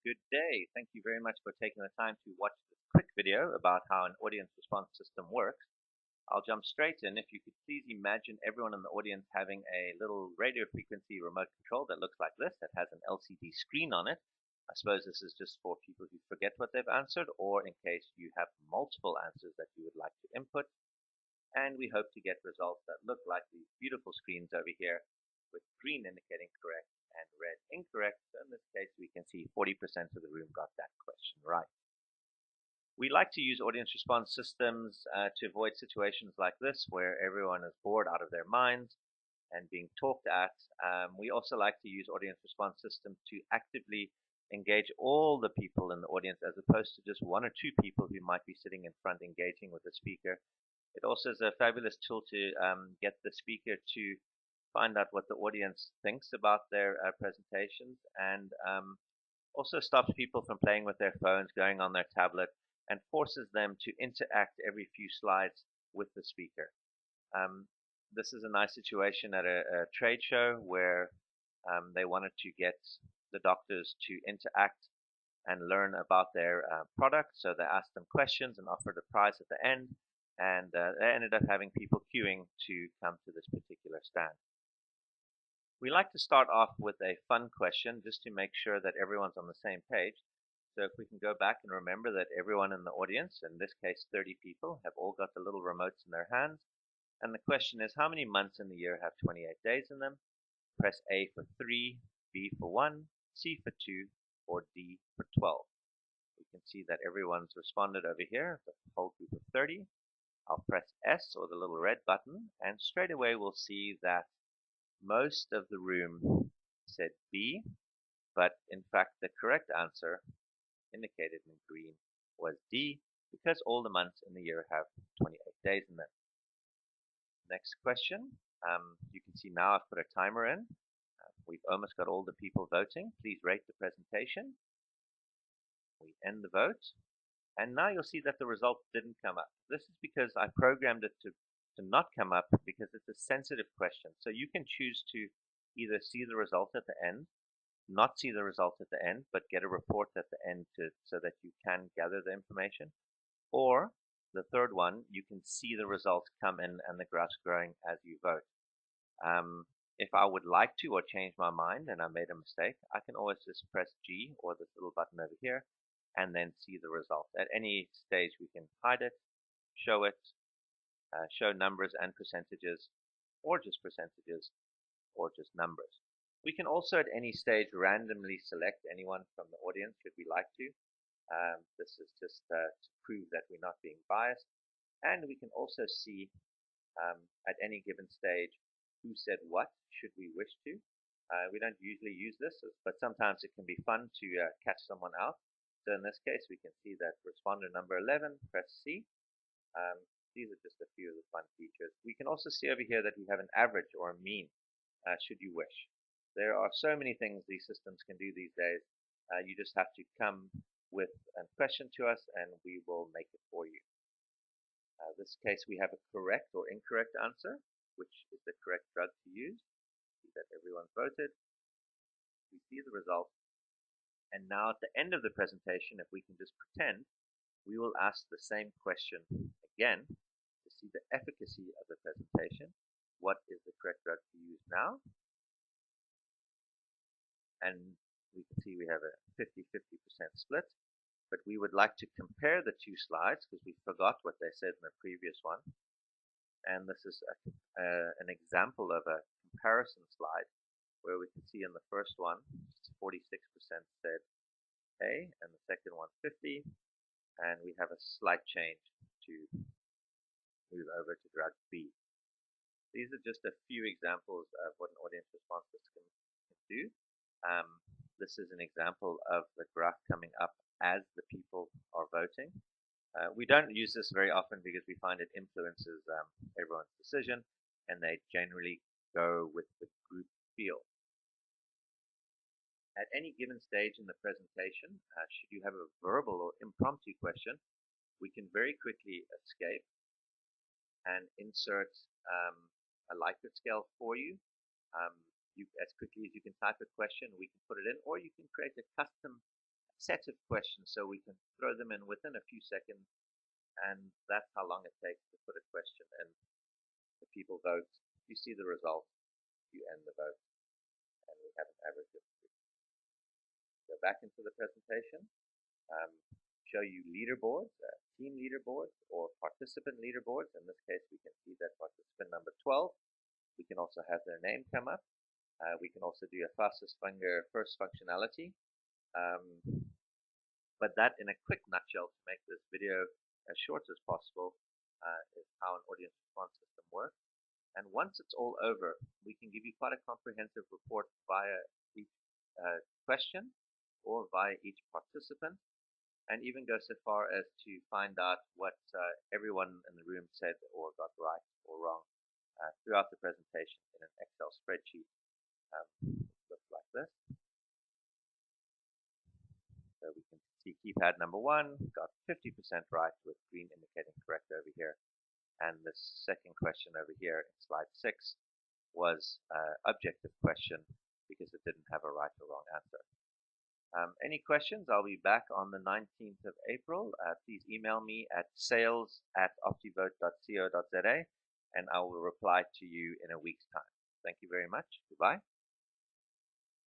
Good day. Thank you very much for taking the time to watch this quick video about how an audience response system works. I'll jump straight in. If you could please imagine everyone in the audience having a little radio frequency remote control that looks like this, that has an LCD screen on it. I suppose this is just for people who forget what they've answered, or in case you have multiple answers that you would like to input. And we hope to get results that look like these beautiful screens over here, with green indicating correct and red incorrect. So in this case, we can see 40% of the room got that question right. We like to use audience response systems to avoid situations like this, where everyone is bored out of their minds and being talked at. We also like to use audience response systems to actively engage all the people in the audience, as opposed to just one or two people who might be sitting in front engaging with the speaker. It also is a fabulous tool to get the speaker to find out what the audience thinks about their presentations, and also stops people from playing with their phones, going on their tablet, and forces them to interact every few slides with the speaker. This is a nice situation at a trade show where they wanted to get the doctors to interact and learn about their product. So they asked them questions and offered a prize at the end, and they ended up having people queuing to come to this particular stand. We like to start off with a fun question just to make sure that everyone's on the same page. So if we can go back and remember that everyone in the audience, in this case 30 people, have all got the little remotes in their hands. And the question is, how many months in the year have 28 days in them? Press A for 3, B for 1, C for 2, or D for 12. We can see that everyone's responded over here, the whole group of 30. I'll press S, or the little red button, and straight away we'll see that most of the room said B, but in fact the correct answer, indicated in green, was D, because all the months in the year have 28 days in them. Next question. You can see now I've put a timer in. We've almost got all the people voting. Please rate the presentation. We end the vote. And now you'll see that the result didn't come up. This is because I programmed it to not come up, because it's a sensitive question. So you can choose to either see the result at the end, not see the result at the end, but get a report at the end so that you can gather the information. Or the third one, you can see the results come in and the graph's growing as you vote. If I would like to or change my mind and I made a mistake, I can always just press G, or this little button over here, and then see the result. At any stage we can hide it, show it, show numbers and percentages, or just percentages, or just numbers. We can also at any stage randomly select anyone from the audience should we like to. This is just to prove that we're not being biased. And we can also see at any given stage who said what should we wish to. We don't usually use this, but sometimes it can be fun to catch someone out. So in this case, we can see that responder number 11, press C. These are just a few of the fun features. We can also see over here that we have an average or a mean, should you wish. There are so many things these systems can do these days. You just have to come with a question to us and we will make it for you. This case we have a correct or incorrect answer, which is the correct drug to use. See that everyone voted. We see the result. And now at the end of the presentation, if we can just pretend, we will ask the same question again to see the efficacy of the presentation. What is the correct drug to use now? And we can see we have a 50-50% split. But we would like to compare the two slides because we forgot what they said in the previous one. And this is an example of a comparison slide where we can see in the first one, 46% said A, and the second one 50, and we have a slight change to move over to drug B. These are just a few examples of what an audience response system can do. This is an example of the graph coming up as the people are voting. We don't use this very often because we find it influences everyone's decision, and they generally go with the group feel. At any given stage in the presentation, should you have a verbal or impromptu question, we can very quickly escape and insert a Likert scale for you. As quickly as you can type a question, we can put it in, or you can create a custom set of questions so we can throw them in within a few seconds, and that's how long it takes to put a question in. The people vote, you see the result, you end the vote, and we have an average of 3. Go back into the presentation, show you leaderboards, team leaderboards, or participant leaderboards. In this case, we can see that participant number 12. We can also have their name come up. We can also do a fastest finger first functionality. But that, in a quick nutshell, to make this video as short as possible, is how an audience response system works. And once it's all over, we can give you quite a comprehensive report via each question or via each participant, and even go so far as to find out what everyone in the room said or got right or wrong throughout the presentation in an Excel spreadsheet. Looks like this. So we can see keypad number 1 got 50% right with green indicating correct over here. And the second question over here in slide 6 was objective question because it didn't have a right or wrong answer. Any questions? I'll be back on the 19th of April. Please email me at sales@optivote.co.za and I will reply to you in a week's time. Thank you very much. Goodbye.